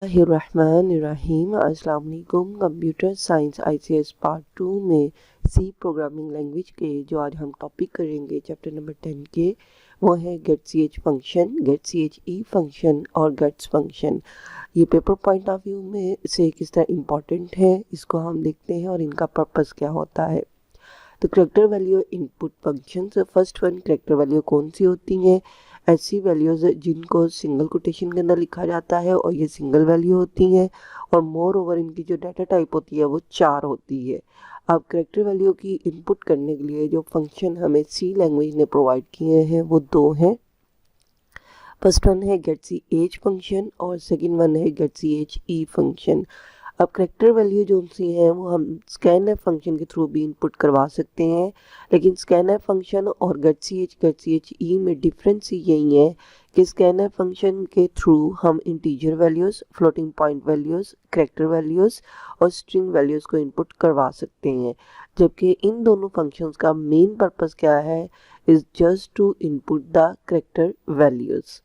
रहमानिर्रहीम। अस्सलाम वालेकुम। Computer science ICS part 2 में सी प्रोग्रामिंग लैंग्वेज के जो आज हम टॉपिक करेंगे चैप्टर नंबर 10 के, वो है get C H function, get C H E function और गेट्स फंक्शन। ये पेपर पॉइंट ऑफ व्यू में से किस तरह इम्पॉर्टेंट है इसको हम देखते हैं और इनका पर्पस क्या होता है। तो करेक्टर वैल्यू इनपुट फंक्शन से फर्स्ट वन, करेक्टर वैल्यू कौन सी होती हैं? ऐसी वैल्यूज़ जिनको सिंगल कोटेशन के अंदर लिखा जाता है और ये सिंगल वैल्यू होती हैं, और मोर ओवर इनकी जो डाटा टाइप होती है वो 4 होती है। अब करेक्टर वैल्यू की इनपुट करने के लिए जो फंक्शन हमें सी लैंग्वेज ने प्रोवाइड किए हैं वो दो हैं। फर्स्ट वन है गेट सी एज फंक्शन और सेकंड वन है get C H E function. अब करेक्टर वैल्यू जो सी हैं वो हम स्कैनएफ फंक्शन के थ्रू भी इनपुट करवा सकते हैं, लेकिन स्कैनएफ फंक्शन और गेट सी एच ई में डिफरेंस यही है कि स्कैनएफ फंक्शन के थ्रू हम integer values, floating point values, character values और स्ट्रिंग वैल्यूज़ को इनपुट करवा सकते हैं, जबकि इन दोनों फंक्शंस का मेन पर्पस क्या है, is just to input the character values.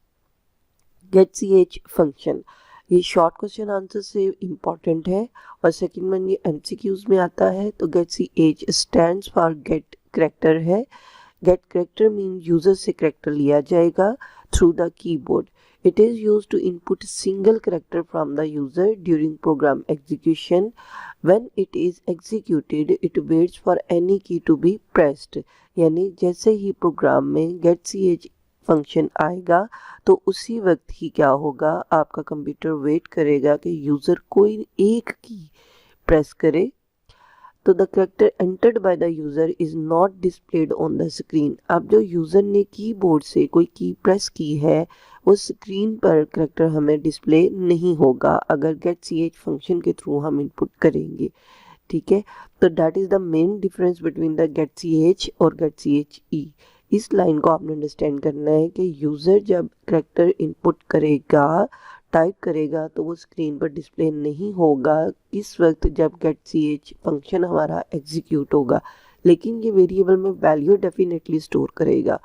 Get C H function ये शॉर्ट क्वेश्चन आंसर से इम्पॉर्टेंट है और सेकंड वन ये एमसीक्यूज में आता है। तो get C H stands for get character है। गेट करेक्टर मीन यूजर से करेक्टर लिया जाएगा through the keyboard. It is use to input single character from the user during program execution. When it is executed it waits for any key to be pressed. यानी जैसे ही program में get C H function आएगा तो उसी वक्त ही क्या होगा, आपका कंप्यूटर वेट करेगा कि यूज़र कोई एक की प्रेस करे। तो the character entered by the user is not displayed on the screen. अब जो यूज़र ने कीबोर्ड से कोई की प्रेस की है वो स्क्रीन पर करेक्टर हमें डिस्प्ले नहीं होगा अगर गेट सी एच फंक्शन के थ्रू हम इनपुट करेंगे। ठीक है, तो that is the main difference between the get C H और गेट सी एच ई। इस लाइन को आपने अंडरस्टैंड करना है कि यूज़र जब करेक्टर इनपुट करेगा, टाइप करेगा, तो वो स्क्रीन पर डिस्प्ले नहीं होगा इस वक्त जब गेट सी एच फंक्शन हमारा एग्जीक्यूट होगा, लेकिन ये वेरिएबल में वैल्यू डेफिनेटली स्टोर करेगा।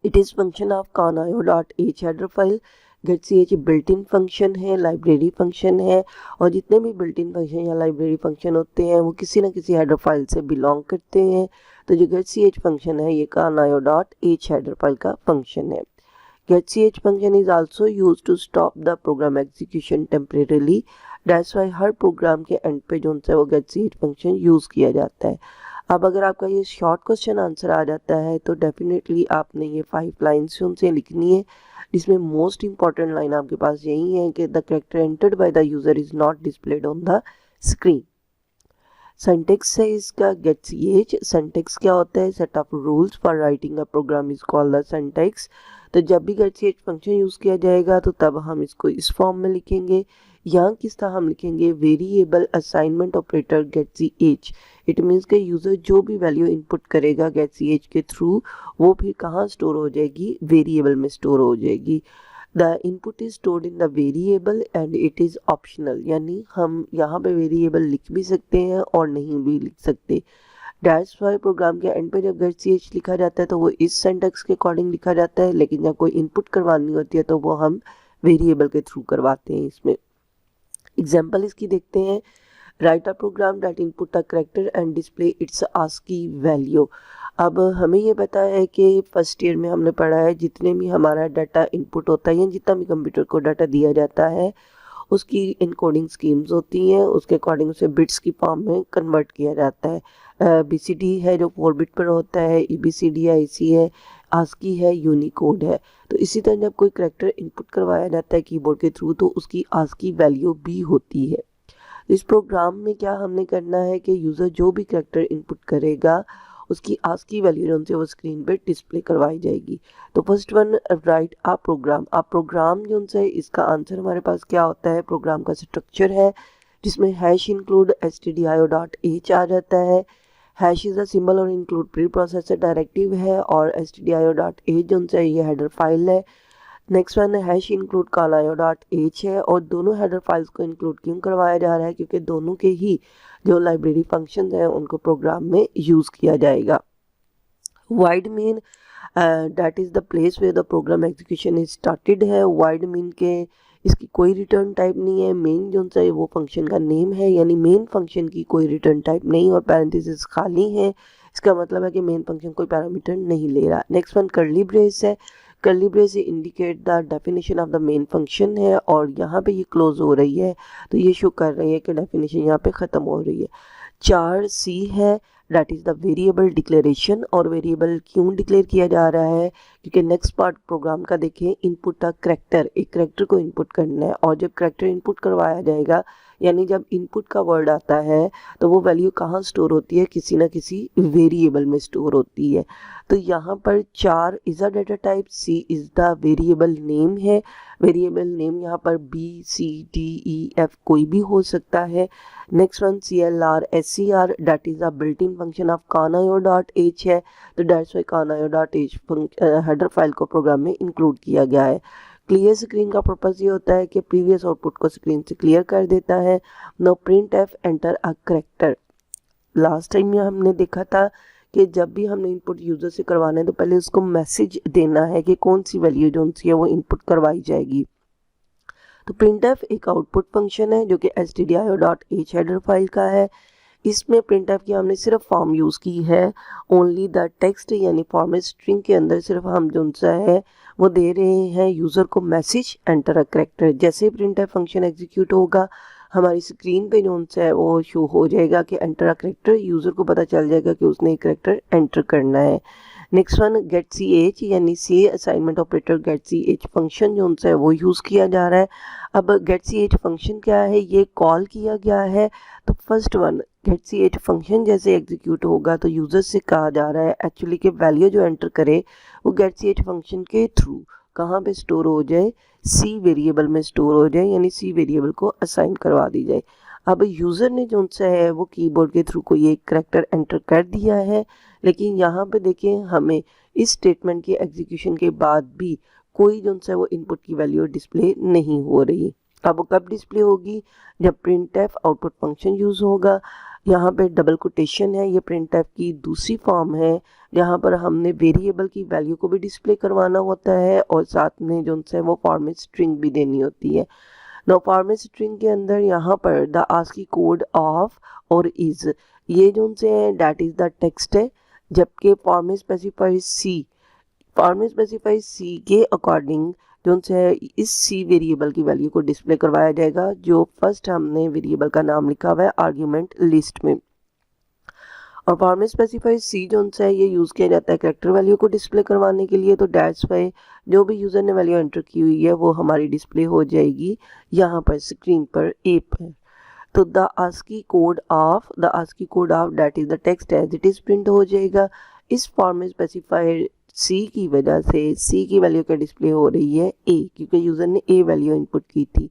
It is function of conio.h header file. Get C H built in function है, लाइब्रेरी फंक्शन है, और जितने भी बिल्ट इन फंक्शन या लाइब्रेरी फंक्शन होते हैं वो किसी न किसी हेडर फाइल से बिलोंग करते हैं। तो जो गेट सी एच फंक्शन है ये conio.h हेडर फाइल का फंक्शन है। Get C H function is also use to stop the program execution temporarily. That's why हर प्रोग्राम के एंड पे जो है वो get C H function use किया जाता है। अब अगर आपका ये शॉर्ट क्वेश्चन आंसर आ जाता है तो डेफिनेटली आपने ये 5 लाइन्स उनसे लिखनी है, जिसमें मोस्ट इंपॉर्टेंट लाइन आपके पास यही है कि the character entered by the user is not displayed on the screen. Syntax है इसका गेट सी एच। सिंटेक्स क्या होता है? Set of rules for writing a program is called the syntax. तो जब भी get C H function use किया जाएगा तो तब हम इसको इस फॉर्म में लिखेंगे। यहाँ किस तरह हम लिखेंगे? Variable assignment operator get C H. It means के यूज़र जो भी वैल्यू इनपुट करेगा गेट सी एच के थ्रू वो फिर कहाँ स्टोर हो जाएगी? वेरिएबल में स्टोर हो जाएगी। The input is stored in the variable and it is optional, यानी हम यहाँ पे वेरिएबल लिख भी सकते हैं और नहीं भी लिख सकते। डैट्स वाई प्रोग्राम के एंड पे जब गेट सी एच लिखा जाता है तो वो इस सिंटैक्स के अकॉर्डिंग लिखा जाता है, लेकिन जब कोई इनपुट करवानी होती है तो वो हम वेरिएबल के थ्रू करवाते हैं। इसमें एग्जाम्पल इसकी देखते हैं। Write a program that input a character and display its ASCII value. अब हमें ये पता है कि फर्स्ट ईयर में हमने पढ़ा है जितने भी हमारा डाटा इनपुट होता है या जितना भी कंप्यूटर को डाटा दिया जाता है उसकी इनकोडिंग स्कीम्स होती हैं, उसके अकॉर्डिंग उसे बिट्स की फॉर्म में कन्वर्ट किया जाता है। बीसीडी है जो 4 बिट पर होता है, ईबीसीडी है, आईसी है, आस्की है, यूनिकोड है। तो इसी तरह जब कोई करेक्टर इनपुट करवाया जाता है कीबोर्ड के थ्रू तो उसकी आस्की वैल्यू भी होती है। इस प्रोग्राम में क्या हमने करना है कि यूज़र जो भी करेक्टर इनपुट करेगा उसकी आस्की वैल्यू जो उनसे वो स्क्रीन पे डिस्प्ले करवाई जाएगी। तो फर्स्ट वन, राइट आ प्रोग्राम। आप प्रोग्राम जो उनसे इसका आंसर हमारे पास क्या होता है? प्रोग्राम का स्ट्रक्चर है जिसमें हैश इंक्लूड stdio.h आ जाता है। हैश इज़ अ सिंबल और इंक्लूड प्री प्रोसेसर डायरेक्टिव है, और stdio.h जो उनसे ये हेडर फाइल है। Next one hash include conio.h है, और दोनों हेडर फाइल्स को इंक्लूड क्यों करवाया जा रहा है? क्योंकि दोनों के ही जो लाइब्रेरी फंक्शंस हैं उनको प्रोग्राम में यूज़ किया जाएगा। Void main that is the place where the program execution is started है। वाइड मीन के इसकी कोई रिटर्न टाइप नहीं है। मेन जो सा है वो फंक्शन का नेम है, यानी मेन फंक्शन की कोई रिटर्न टाइप नहीं और पैरेंथेसिस खाली है। इसका मतलब है कि मेन फंक्शन कोई पैरामीटर नहीं ले रहा। नेक्स्ट वन कर्ली ब्रेस है। Curly brace indicate the definition of the main function है और यहाँ पे ये क्लोज हो रही है तो ये शो कर रही है कि डेफिनेशन यहाँ पे ख़त्म हो रही है। 4C है, that is the variable declaration. और वेरिएबल क्यों डिक्लेयर किया जा रहा है, क्योंकि नेक्स्ट पार्ट प्रोग्राम का देखें, इनपुट द करेक्टर, एक करेक्टर को इनपुट करना है और जब करेक्टर इनपुट करवाया जाएगा यानी जब इनपुट का वर्ड आता है तो वो वैल्यू कहाँ स्टोर होती है, किसी ना किसी वेरिएबल में स्टोर होती है। तो यहाँ पर 4 is a data type, C is the variable name है। वेरिएबल नेम यहाँ पर B, C, D, E, F कोई भी हो सकता है। Next one CLR SCR, that is a built in function of canaio.h है, तो that's why canaio.h header file को प्रोग्राम में इंक्लूड किया गया है। क्लियर स्क्रीन का पर्पस ये होता है कि प्रीवियस आउटपुट को स्क्रीन से क्लियर कर देता है। No print F enter a character. Last time में हमने देखा था कि जब भी हमने इनपुट यूज़र से करवाना है तो पहले उसको मैसेज देना है कि कौन सी वैल्यू जो सी है वो इनपुट करवाई जाएगी। तो printf एक आउटपुट फंक्शन है जो कि stdio.h हेडर फाइल का है। इसमें printf की हमने सिर्फ फॉर्म यूज़ की है, ओनली द टेक्स्ट यानी फॉर्मेट स्ट्रिंग के अंदर सिर्फ हम जो सा है वो दे रहे हैं यूज़र को मैसेज एंटर अ करेक्टर। जैसे printf फंक्शन एग्जीक्यूट होगा हमारी स्क्रीन पे जो सा है वो शो हो जाएगा कि एंटर अ करेक्टर, यूज़र को पता चल जाएगा कि उसने एक करेक्टर एंटर करना है। नेक्स्ट वन गेट ch यानी C assignment operator get ch function जो सा है वो यूज़ किया जा रहा है। अब गेट ch फंक्शन क्या है, ये कॉल किया गया है। तो first one get ch function जैसे एग्जीक्यूट होगा तो यूज़र से कहा जा रहा है एक्चुअली कि वैल्यू जो एंटर करे वो गेट ch फंक्शन के थ्रू कहाँ पे स्टोर हो जाए, सी वेरिएबल में स्टोर हो जाए, यानी सी वेरिएबल को असाइन करवा दी जाए। अब यूज़र ने जो सा है वो कीबोर्ड के थ्रू कोई एक करैक्टर एंटर कर दिया है, लेकिन यहाँ पे देखें हमें इस स्टेटमेंट के एग्जीक्यूशन के बाद भी कोई जो सा है वो इनपुट की वैल्यू डिस्प्ले नहीं हो रही। अब वो कब डिस्प्ले होगी, जब printf आउटपुट फंक्शन यूज़ होगा। यहाँ पे डबल कोटेशन है, ये printf की दूसरी फॉर्म है जहाँ पर हमने वेरिएबल की वैल्यू को भी डिस्प्ले करवाना होता है और साथ में जो सा है वो फॉर्मेट स्ट्रिंग भी देनी होती है। नो फॉर्मेट स्ट्रिंग के अंदर यहाँ पर द आस्की कोड ऑफ और इज़, ये जो से है डैट इज़ द टेक्स्ट है, जबकि फॉर्मेट स्पेसिफाई सी के अकॉर्डिंग जो है इस सी वेरिएबल की वैल्यू को डिस्प्ले करवाया जाएगा जो फर्स्ट हमने वेरिएबल का नाम लिखा हुआ है आर्ग्यूमेंट लिस्ट में। और फॉर्मेट स्पेसिफाई सी जो है ये यूज़ किया जाता है कैरेक्टर वैल्यू को डिस्प्ले करवाने के लिए। तो डैट्स वाई जो भी यूज़र ने वैल्यू एंटर की हुई है वो हमारी डिस्प्ले हो जाएगी यहाँ पर स्क्रीन पर ए पर। तो the ASCII code of that is the text as it is print हो जाएगा। इस फॉर्मेट स्पेसिफाइड सी की वजह से सी की वैल्यू का डिस्प्ले हो रही है ए, क्योंकि यूज़र ने ए वैल्यू इनपुट की थी।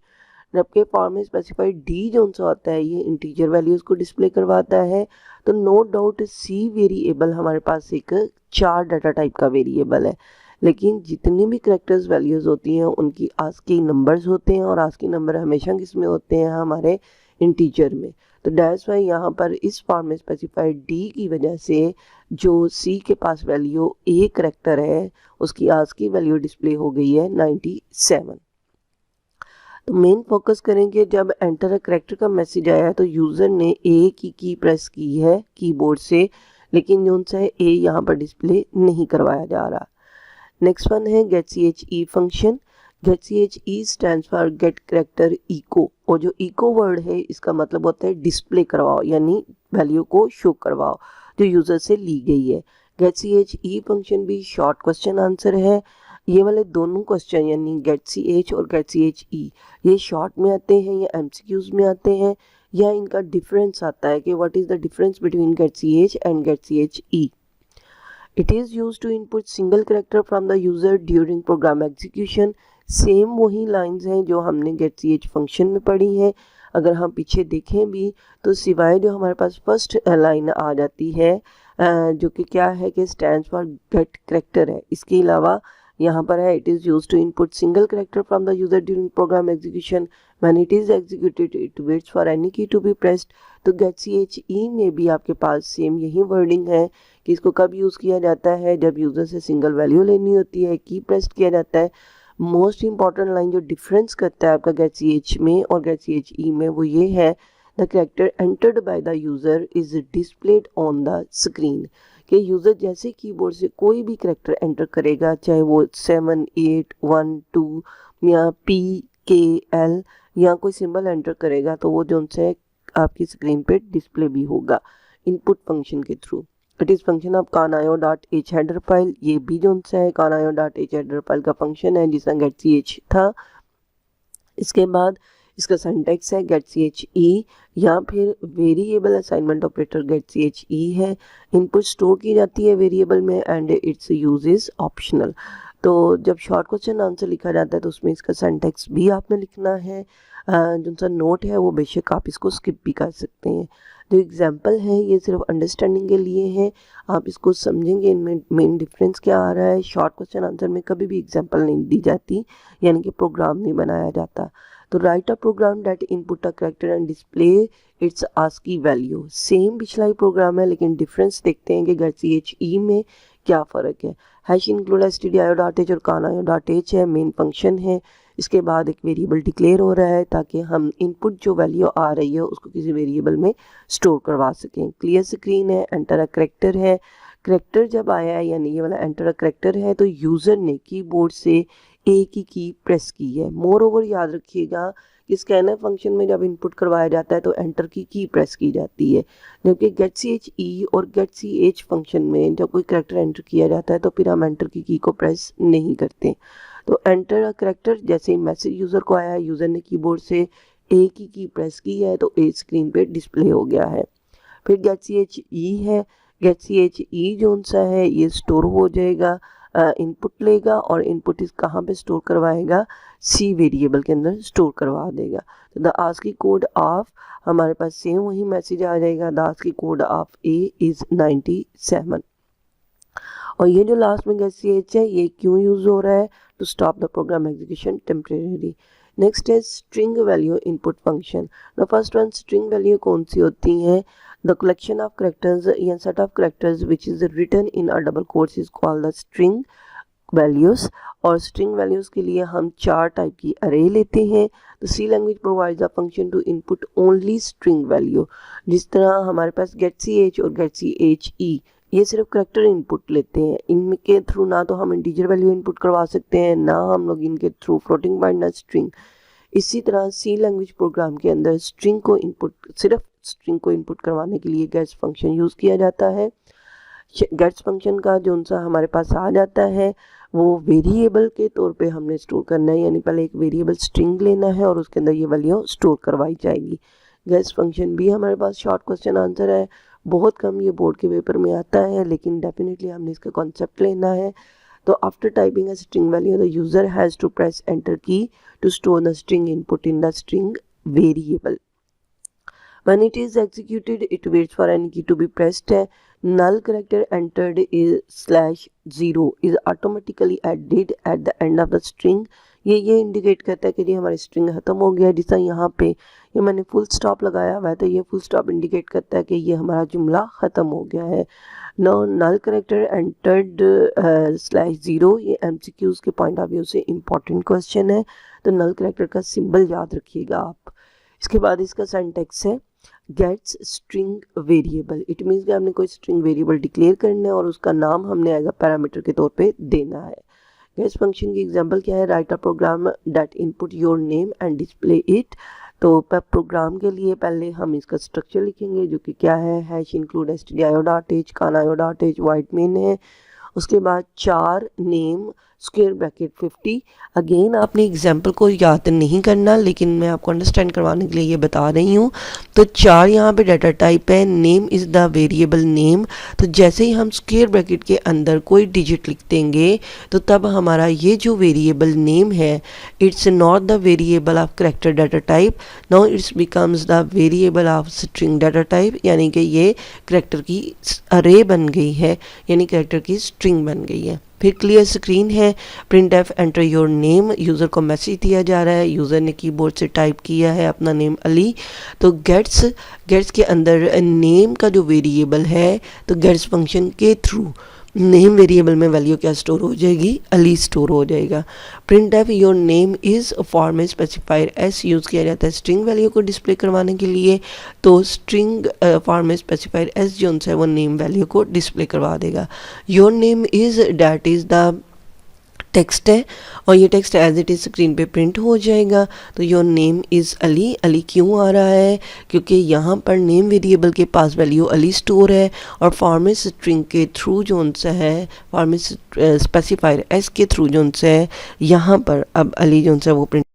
जबकि फॉर्मेट स्पेसिफाइड डी जो सा होता है ये इंटीजर वैल्यूज़ को डिस्प्ले करवाता है। तो नो डाउट सी वेरिएबल हमारे पास एक 4 डाटा टाइप का वेरिएबल है, लेकिन जितनी भी करेक्टर्स वैल्यूज़ होती हैं उनकी आस्की नंबर्स होते हैं और आस्की नंबर हमेशा किस में होते हैं, हमारे इंटीजर में। तो दैट्स वाई यहाँ पर इस फॉर्मेट स्पेसिफाइड डी की वजह से जो सी के पास वैल्यू ए करेक्टर है उसकी आस्की वैल्यू डिस्प्ले हो गई है 97। तो मेन फोकस करेंगे जब एंटर अ करेक्टर का मैसेज आया तो यूज़र ने ए की प्रेस की है कीबोर्ड से, लेकिन जो सा है ए यहाँ पर डिस्प्ले नहीं करवाया जा रहा। नेक्स्ट वन है गेट चे फंक्शन। गेट चे stands for get character eco, और जो इको वर्ड है इसका मतलब होता है डिस्प्ले करवाओ, यानी वैल्यू को शो करवाओ जो यूज़र से ली गई है। गेट चे फंक्शन भी शॉर्ट क्वेश्चन आंसर है। ये वाले दोनों क्वेश्चन यानी गेट ch और गेट चे ये शॉर्ट में आते हैं या एमसीक्यूज में आते हैं, या इनका डिफरेंस आता है कि what is the difference between get ch and get che. It is use to input single character from the user during program execution. Same वही लाइंस हैं जो हमने गेट ch फंक्शन में पढ़ी हैं। अगर हम पीछे देखें भी तो सिवाय जो हमारे पास फर्स्ट लाइन आ जाती है जो कि क्या है कि स्टैंड्स फॉर गेट करेक्टर है, इसके अलावा यहाँ पर है it is use to input single character from the user during program execution when it is executed it waits for any key to be pressed. तो गेट चे में भी आपके पास सेम यही वर्डिंग है कि इसको कब यूज़ किया जाता है, जब यूज़र से सिंगल वैल्यू लेनी होती है, की प्रेस किया जाता है। मोस्ट इम्पॉर्टेंट लाइन जो डिफरेंस करता है आपका गेट सी एच में और गेट सी एच ई में वो ये है, the character entered by the user is displayed on the screen, कि यूज़र जैसे कीबोर्ड से कोई भी कैरेक्टर एंटर करेगा, चाहे वो 7 8 1 2 या PKL या कोई सिंबल एंटर करेगा, तो वो जो उनसे आपकी स्क्रीन पे डिस्प्ले भी होगा इनपुट फंक्शन के through. It is function of CAN-IO.h header file, ये भी जो उनसे है CAN-IO.h हेडर फाइल का फंक्शन है जिसका गेट सी एच था। इसके बाद इसका सिंटैक्स है गेट सी एच ई या फिर variable assignment operator get C H E है। इनपुट स्टोर की जाती है वेरिएबल में and its use is optional. तो जब शॉर्ट क्वेश्चन आंसर लिखा जाता है तो उसमें इसका सिंटैक्स भी आपने लिखना है। जो सा नोट है वो बेशक आप इसको स्किप भी कर सकते हैं। जो एग्जाम्पल है ये सिर्फ अंडरस्टैंडिंग के लिए है, आप इसको समझेंगे इनमें मेन डिफरेंस क्या आ रहा है। शॉर्ट क्वेश्चन आंसर में कभी भी एग्जाम्पल नहीं दी जाती, यानी कि प्रोग्राम नहीं बनाया जाता। तो write a program that input a character and display its ASCII value, same पिछला ही प्रोग्राम है लेकिन डिफरेंस देखते हैं कि गेट सी एच ई में क्या फ़र्क है। हैश इंक्लूड stdio.h और can-io.h है, मेन फंक्शन है। इसके बाद एक वेरिएबल डिक्लेयर हो रहा है ताकि हम इनपुट जो वैल्यू आ रही है उसको किसी वेरिएबल में स्टोर करवा सकें। क्लियर स्क्रीन है, एंटर अ कैरेक्टर है। कैरेक्टर जब आया है यानी ये वाला एंटर अ कैरेक्टर है तो यूज़र ने कीबोर्ड से ए की प्रेस की है। मोर ओवर याद रखिएगा कि स्कैनर फंक्शन में जब इनपुट करवाया जाता है तो एंटर की प्रेस की जाती है, जबकि गेट सी एच ई और गेट सी एच फंक्शन में जब कोई कैरेक्टर एंटर किया जाता है तो फिर हम एंटर की को प्रेस नहीं करते। तो एंटर अ कैरेक्टर जैसे ही मैसेज यूज़र को आया, यूज़र ने कीबोर्ड से ए की प्रेस की है तो ए स्क्रीन पे डिस्प्ले हो गया है। फिर गेट सी एच ई है। गेट सी एच ई जो सा है ये स्टोर हो जाएगा, इनपुट लेगा और इनपुट इस कहाँ पे स्टोर करवाएगा, सी वेरिएबल के अंदर स्टोर करवा देगा। तो द आस्की कोड ऑफ हमारे पास सेम वही मैसेज आ जाएगा, the ASCII code of A is 97। और ये जो लास्ट में गेट सी एच है ये क्यों यूज़ हो रहा है, to stop the program execution temporary. Next है string value input function. The first one string value कौन सी होती हैं, द कलेक्शन ऑफ करेक्टर्स या set of characters which is written in a double quotes is called the string values. और string values के लिए हम 4 टाइप की अरे लेते हैं। तो C language provides a function to input only string value. जिस तरह हमारे पास गेट सी एच और गेट सी एच ई ये सिर्फ करेक्टर इनपुट लेते हैं, इनके थ्रू ना तो हम इंटीजर वैल्यू इनपुट करवा सकते हैं ना हम लोग इनके थ्रू फ्लोटिंग पॉइंट ना स्ट्रिंग। इसी तरह सी लैंग्वेज प्रोग्राम के अंदर स्ट्रिंग को इनपुट करवाने के लिए गेट्स फंक्शन यूज़ किया जाता है। गेट्स फंक्शन का जो सा हमारे पास आ जाता है वो वेरिएबल के तौर पे हमने स्टोर करना है, यानी पहले एक वेरिएबल स्ट्रिंग लेना है और उसके अंदर ये वैल्यू स्टोर करवाई जाएगी। गेट्स फंक्शन भी हमारे पास शॉर्ट क्वेश्चन आंसर है, बहुत कम ये बोर्ड के पेपर में आता है लेकिन डेफिनेटली हमने इसका कॉन्सेप्ट लेना है। तो after typing a string value the user has to press enter key to store the string input in the string variable. When it is executed, it waits for any key to be pressed. Null character entered is /0 is automatically added at the end of the string. ये indicate करता है कि जी हमारी string ख़त्म हो गया है। जैसा यहाँ पे ये मैंने फुल स्टॉप लगाया हुआ है तो ये फुल स्टॉप इंडिकेट करता है कि ये हमारा जुमला ख़त्म हो गया है। नो नल करेक्टर एंटर्ड /0 ये MCQs के पॉइंट ऑफ व्यू से इम्पॉर्टेंट क्वेश्चन है, तो नल करेक्टर का सिंबल याद रखिएगा आप। इसके बाद इसका सिंटैक्स है gets string variable. It means कि हमने कोई स्ट्रिंग वेरिएबल डिक्लेयर करना है और उसका नाम हमने एज अ पैरामीटर के तौर पे देना है। गेट्स फंक्शन की एग्जांपल क्या है, write a program that input your name and display it. तो प्रोग्राम के लिए पहले हम इसका स्ट्रक्चर लिखेंगे जो कि क्या है, hash include stdio.h can-io.h white main है। उसके बाद 4 नेम स्क्वायर ब्रैकेट 50। अगेन आपने एग्जाम्पल को याद नहीं करना लेकिन मैं आपको अंडरस्टैंड करवाने के लिए ये बता रही हूँ। तो 4 यहाँ पे डाटा टाइप है, name is the variable name. तो जैसे ही हम स्क्वायर ब्रैकेट के अंदर कोई डिजिट लिख देंगे तो तब हमारा ये जो वेरिएबल नेम है it's not the variable of character data type, now it's becomes the variable of string data type, यानी कि ये करेक्टर की अरे बन गई है, यानी करेक्टर की स्ट्रिंग बन गई है। फिर क्लियर स्क्रीन है, print F enter your name, user को मैसेज दिया जा रहा है, यूज़र ने कीबोर्ड से टाइप किया है अपना नेम अली। तो गेट्स के अंदर नेम का जो वेरिएबल है तो गेट्स फंक्शन के थ्रू नेम वेरिएबल में वैल्यू क्या स्टोर हो जाएगी, अली स्टोर हो जाएगा। Print F your name is format specifier S use किया जाता है स्ट्रिंग वैल्यू को डिस्प्ले करवाने के लिए, तो स्ट्रिंग फॉर्मेट स्पेसिफायर एस जो है वो नेम वैल्यू को डिस्प्ले करवा देगा। Your name is that is the text है और ये text as it is screen पे प्रिंट हो जाएगा। तो your name is Ali, Ali क्यों आ रहा है, क्योंकि यहाँ पर नेम वेरिएबल के पास वैल्यू अली स्टोर है और फॉर्मेट स्ट्रिंग के थ्रू जो उनसे है, फॉर्मेट स्पेसिफायर एस के थ्रू जो उनसे है यहाँ पर अब अली जो है वो प्रिंट